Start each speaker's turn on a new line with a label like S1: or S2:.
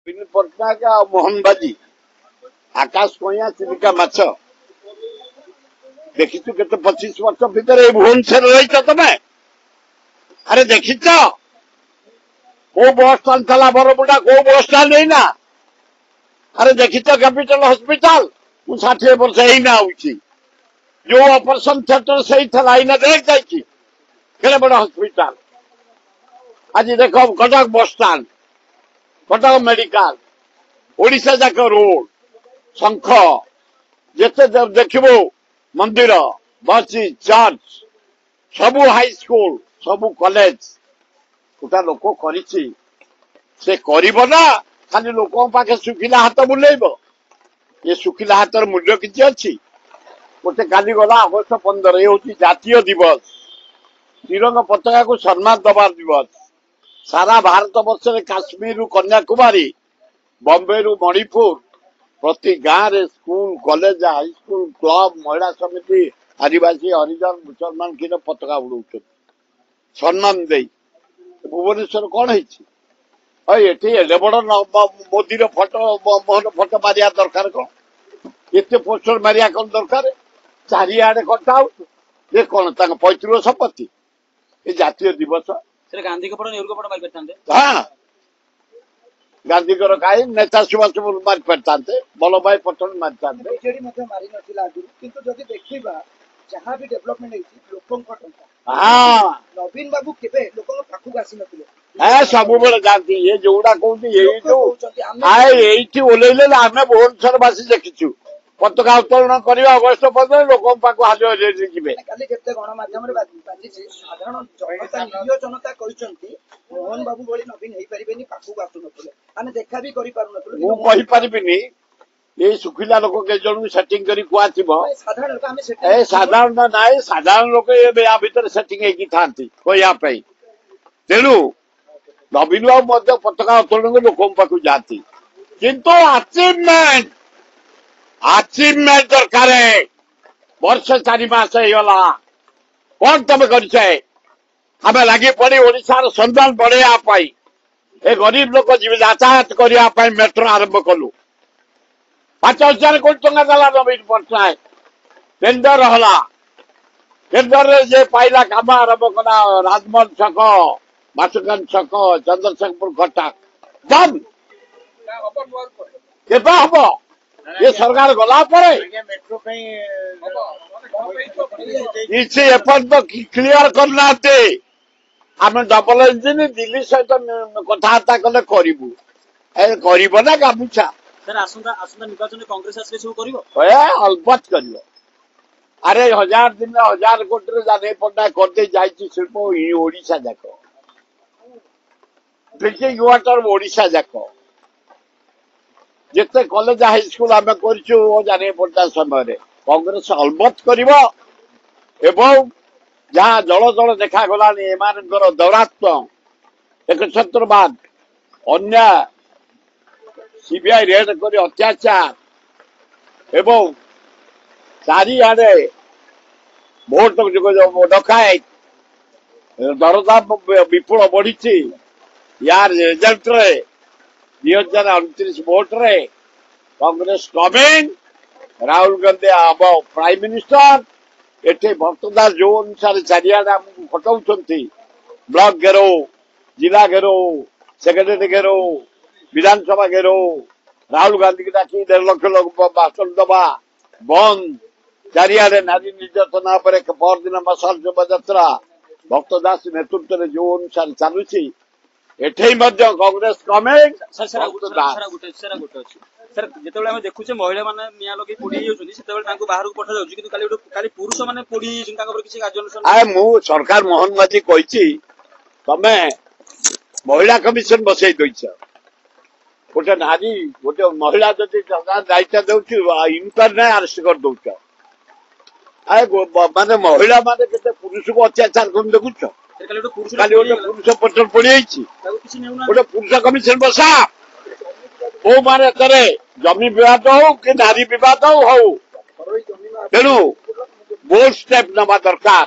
S1: विनोद पट्टनायक आ मोहन बाजी आकाश कइया चिलिका माछ देखिचु केते 25 वर्ष भीतर ए भुवनेश्वर रही तमे अरे देखिच को बस स्टाण्ड था बरमुडा को बस स्टाण्ड नहीं ना अरे देखिच कैपिटल हॉस्पिटल मु 60 वर्ष ही ना आउची जो ऑपरेशन थिएटर सही था ना देख जाइची केले बड़ हॉस्पिटल आज देखो कटक बस स्टाण्ड कटक मेडिकल ओडिशा जाक रोड शंख जिते देखो मंदिर मस्जिद चर्च सबू हाई स्कूल सबू कॉलेज गोटा लोक करिछि से करिबो ना खाली लोकों पाखे सुखिला हाथ बुलेइब ये सुखिला हाथर मूल्य किछि अछि गोटे काली गला अगस्त 15 ये होछि जातीय दिवस तिरंगा पताका को सम्मान दबार दिवस सारा भारत वर्ष में काश्मीर कन्याकुमारी बॉम्बे रु मणिपुर प्रति गाँव रे school college high school club महिला समिति आदिवासी हरिजन मुसलमान की पताका उड़ाउछन सम्मान दे भुवनेश्वर कौन है बड़ मोदी फोटो मोहन फोटो मारिया दरकार कौन एत पोस्टर मारिया कौन दरकार चारिआडे कटा ये कौन पैतृक संपत्ति ये जातीय दिवस
S2: गांधी को नेहरू को मारी पारते
S1: हाँ गांधी कई नेता सुभाष मारी पारते वल्लभ भाई पटेल मारी
S3: मारी देखा जहाँ भी डेवलपमेंट
S1: हाँ
S3: नवीन बाबू केबे लोक पाखक आसी नथिले
S1: सब बेले जाती ये जोड़ा कहते ये ओल्ले आम भुवनेश्वरवासी देखीचु पताका उत्तोलन करवा अगस्त 15 लोक हाजिर जी
S3: गणमाध्यम साधारण जनता निरीह जनता कहते मोहन बाबू भली नवीन हो पारे पाखक आसु नथिले आमे देखा भी करि पारु नथिले
S1: मु कहि परिबिनी ये सुखिला लोक के जन सेटिंग करी कुआ थिबो साधारण नाई साधारण लोक ये या भीतर सेटिंग हेकी थांती कोया पई तेनु नवीन बाबू मध्य पताका उत्तोलन लोक पाखु जाती किंतु अचीवमेंट दरकार वर्ष 4 मास होगा कौन तुम कर लगी पड़ी ओडिशार सम्मान बढ़ाई ए गरीब लोक यातायात करने मेट्रो आरंभ कलु 5,000 कोटी टंका देला नवीन पट्टनायक टेंडर हला टेंडर जे पाइला काम आरंभ कला राजमहल छक मासुकान छक चंद्रशेखरपुर कटक बंद केबे हम ये सरकार गला
S2: मेट्रो
S1: क्लियर करना आम डबल इंजिन दिल्ली सहित कथबार्ता कले करू ना गामुछा
S2: निर्वाचन कांग्रेस
S1: अलबत कर अरे 1000 दिन 1000 कोटी जाने पट्टा करदे जाइए शिल्प ओडिशा जाक ड्रिंकिंग वाटर ओडिशा जाक जिते कॉलेज हाई स्कूल आम कर जाने पट्टा समय कांग्रेस अलबत कर जहाँ जल जल देखागला एम दौरात्म एक छत्रवाद अन्याय सीबीआई रेड कर अत्याचार एवं चारिआडे भोट डकायत दरदाम विपुल बढ़ी यार रिजल्ट रे 2029 भोट रे कांग्रेस कमिंग राहुल गांधी हम प्राइम मिनिस्टर एटे भक्तदास जो अनुसार चारिआडे आमको खटाउछंती ब्लॉक घेरो जिला घेरो सेक्रेटरी घेरो विधानसभा घेरो राहुल गांधी की डाकी 1.5 लाख लोग भाषण दबा बंद चारिआडे नारी निर्यातना पर परदिन मसाल शोभायात्रा भक्तदास नेतृत्व में जो अनुसार चलुची एठे कांग्रेस कमिंग
S2: सर जिते आम देखुचे महिला मैंने निया लगे पोड़ी बाहर को पठा जाऊँ पुरुष मैंने पोड़ी किसी कार्यानुष्ठान
S1: मु सरकार मोहन माझी कही तमे महिला कमिशन बसई दईच गोटे नारी गोटे महिला जदि दायित्व दौर इनक्वारी ना अरेस्ट कर दौच माने महिला माने केते पुरुष को अत्याचार कर देखुच खाली गोटे पुरुष पटर पड़ी गोटे पुरुष कमिशन बसा वो माने करे जमी विवाद हो कि नारी विवाद हो तेणु बोल्ड स्टेप नवा दरकार